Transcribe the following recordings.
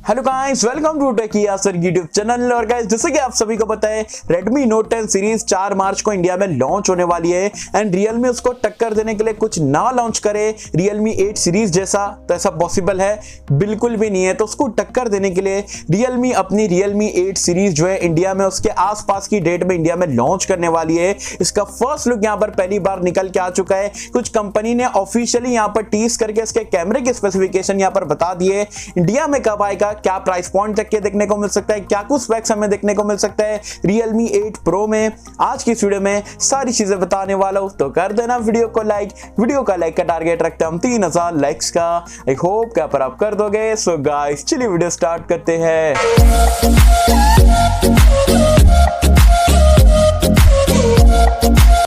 Hello guys, welcome to techy Yasar YouTube channel. और guys, जैसे कि आप सभी को पता है, Redmi Note 10 सीरीज 4 मार्च को इंडिया में लॉन्च होने वाली है एंड Realme उसको टक्कर देने के लिए कुछ ना लॉन्च करे Realme 8 सीरीज जैसा, तो ऐसा पॉसिबल है बिल्कुल भी नहीं है। तो उसको टक्कर देने के लिए Realme अपनी Realme 8 सीरीज जो है इंडिया में उसके आसपास की डेट में इंडिया में लॉन्च करने वाली है। इसका फर्स्ट लुक यहाँ पर पहली बार निकल के आ चुका है। कुछ कंपनी ने ऑफिशियली यहाँ पर टीज करके इसके कैमरे के स्पेसिफिकेशन यहाँ पर बता दिए। इंडिया में कब आएगा, क्या प्राइस पॉइंट तक के देखने को मिल सकता है, क्या कुछ स्पेक्स हमें देखने को मिल सकता है Realme 8 Pro में, आज की वीडियो में सारी चीजें बताने वाला हूं। तो कर देना वीडियो को लाइक। वीडियो का लाइक का टारगेट रखते हैं हम 3000 लाइक्स का। आई होप क्या पर आप कर दोगे। सो गाइस, चलिए वीडियो स्टार्ट करते हैं।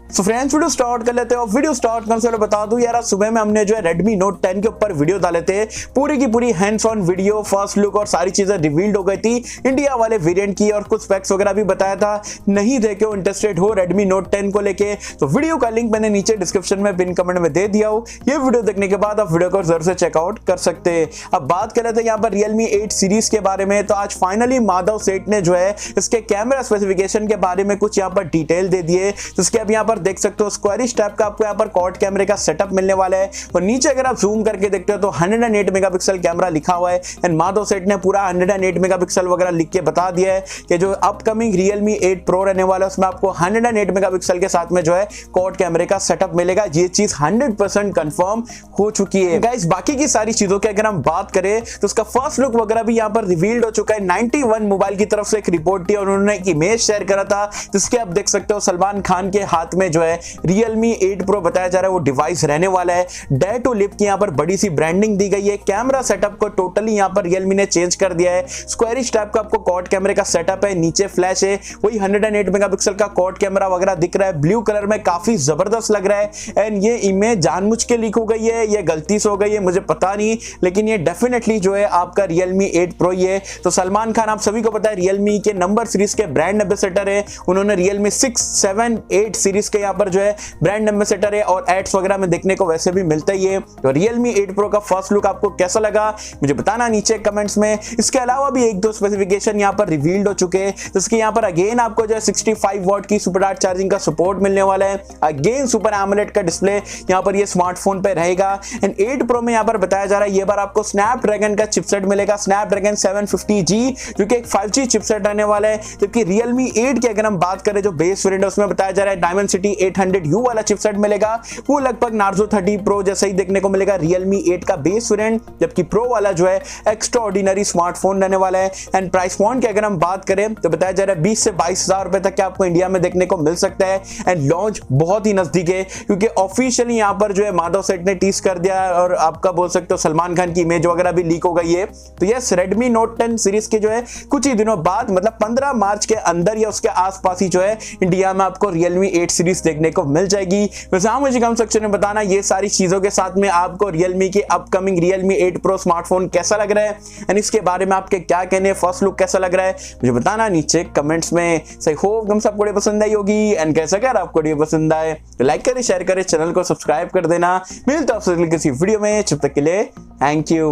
तो फ्रेंड्स, वीडियो स्टार्ट कर लेते हैं। और वीडियो स्टार्ट करने से पहले बता दूं यार, सुबह में हमने जो है Redmi Note 10 के ऊपर वीडियो डाले थे। पूरी की पूरी hands on video, first look और सारी चीजें रिवील्ड हो गई थी इंडिया वाले वेरिएंट की, और कुछ स्पेक्स वगैरह भी बताया था। नहीं देखे हो, इंटरेस्टेड हो Redmi Note 10 को लेके, तो वीडियो का लिंक मैंने नीचे डिस्क्रिप्शन में पिन कमेंट में दे दिया हो। ये वीडियो देखने के बाद आप वीडियो को जरूर से चेकआउट कर सकते हैं। अब बात कर लेते हैं यहाँ पर Realme 8 सीरीज के बारे में। तो आज फाइनली माधव सेठ ने जो है इसके कैमरा स्पेसिफिकेशन के बारे में कुछ यहाँ पर डिटेल दे दिए, जिसके आप यहाँ पर देख सकते हो। स्क्वायरिश टाइप का आपको यहाँ पर क्वाड कैमरे का सेटअप मिलने वाला है। और नीचे अगर आप जूम करके देखते हो तो 108 मेगापिक्सल कैमरा लिखा हुआ है एंड माधव सेठ ने पूरा 108 मेगापिक्सल वगैरह लिख के बता दिया है कि जो अपकमिंग Realme 8 Pro रहने वाला है उसमें आपको 108 मेगापिक्सल के साथ में जो है क्वाड कैमरे का सेटअप मिलेगा। ये चीज 100% कंफर्म हो चुकी है। गाइस, बाकी की सारी चीजों की अगर हम बात करें तो उसका फर्स्ट लुक वगैरह भी यहाँ पर रिवील्ड हो चुका है। 91 मोबाइल की तरफ से एक रिपोर्ट थी और उन्होंने एक इमेज शेयर करा था, जिसके आप देख सकते हो सलमान खान के हाथ में जो है Realme 8 Pro बताया जा रहा है वो डिवाइस रहने वाला है। डे टू लिप की यहाँ पर बड़ी सी ब्रांडिंग दी गई है। कैमरा सेटअप को टोटली यहाँ पर Realme ने चेंज कर दिया है। स्क्वायरिश टाइप का आपको क्वाड कैमरे का सेटअप है, नीचे फ्लैश है, वही 108 मेगापिक्सल का क्वाड कैमरा वगैरह दिख रहा है। ब्लू कलर में काफी जबरदस्त लग रहा है एंड ये इमेज जानबूझ के लीक हो गई है, ये गलती से हो गई है मुझे पता नहीं, लेकिन ये डेफिनेटली जो है आपका Realme 8 Pro ही है। तो सलमान खान आप सभी को पता है Realme के नंबर सीरीज के ब्रांड एम्बेसडर है। उन्होंने Realme 6, 7, 8 सीरीज के यहाँ पर जो है ब्रांड एम्बेसडर है और एड्स वगैरह में देखने को वैसे भी मिलता ही है। तो Realme 8 Pro का फर्स्ट लुक आपको कैसा लगा मुझे बताना नीचे कमेंट्स में। इसके अलावा भी एक दो स्पेसिफिकेशन यहाँ पर रिवील्ड हो चुके हैं, जिसके यहाँ पर अगेन आपको जो है 65 वॉट की सुपर फास्ट चार्जिंग का सपोर्ट मिलने वाला है। अगेन सुपर एमोलेड का डिस्प्ले यहाँ पर ये स्मार्टफोन पे रहेगा एंड 8 Pro में यहाँ पर बताया जा रहा है ये बार आपको स्नैपड्रैगन का चिपसेट मिलेगा, स्नैपड्रैगन 750G, जो कि एक 5G चिपसेट रहने वाला है। जबकि Realme 8 की अगर हम बात करें जो बेस वेरिएंट है उसमें बताया जा रहा है Dimensity 800U वाला चिपसेट मिलेगा। वो लगभग Narzo 30 Pro जैसा ही देखने को मिलेगा Realme 8 का बेस वेरिएंट, जबकि Pro वाला जो है एक्स्ट्रा ऑर्डिनरी स्मार्टफोन रहने वाला है। एंड प्राइस पॉइंट की अगर हम बात करें तो बताया जा रहा है 20 से 22,000 रुपए तक के आपको इंडिया में देखने को मिल सकता है। एंड लॉन्च बहुत ही नजदीक है, क्योंकि ऑफिशियली यहाँ पर जो है माधव सेठ ने टीज कर दिया है और आपका बोल सकते हो सलमान खान की इमेज वगैरह भी लीक हो गई है। तो यस, Redmi Note 10 सीरीज के जो है कुछ ही दिनों बाद, मतलब 15 मार्च के अंदर या उसके आसपास ही जो है इंडिया में आपको Realme 8 सीरीज देखने को मिल जाएगी। वैसे हाँ, मुझे कमेंट सेक्शन में बताना ये सारी चीजों के साथ में आपको Realme की अपकमिंग Realme 8 Pro स्मार्टफोन कैसा लग रहा है एंड इसके बारे में आपके क्या कहने, फर्स्ट लुक कैसा लग रहा है मुझे बताना नीचे कमेंट्स में। सही होप हम सबको पसंद आई होगी एंड कैसा क्या आपको वीडियो पसंद आए तो लाइक करें, शेयर करें, चैनल को सब्सक्राइब कर देना। मिलता है आपसे किसी वीडियो में, जब तक के लिए थैंक यू।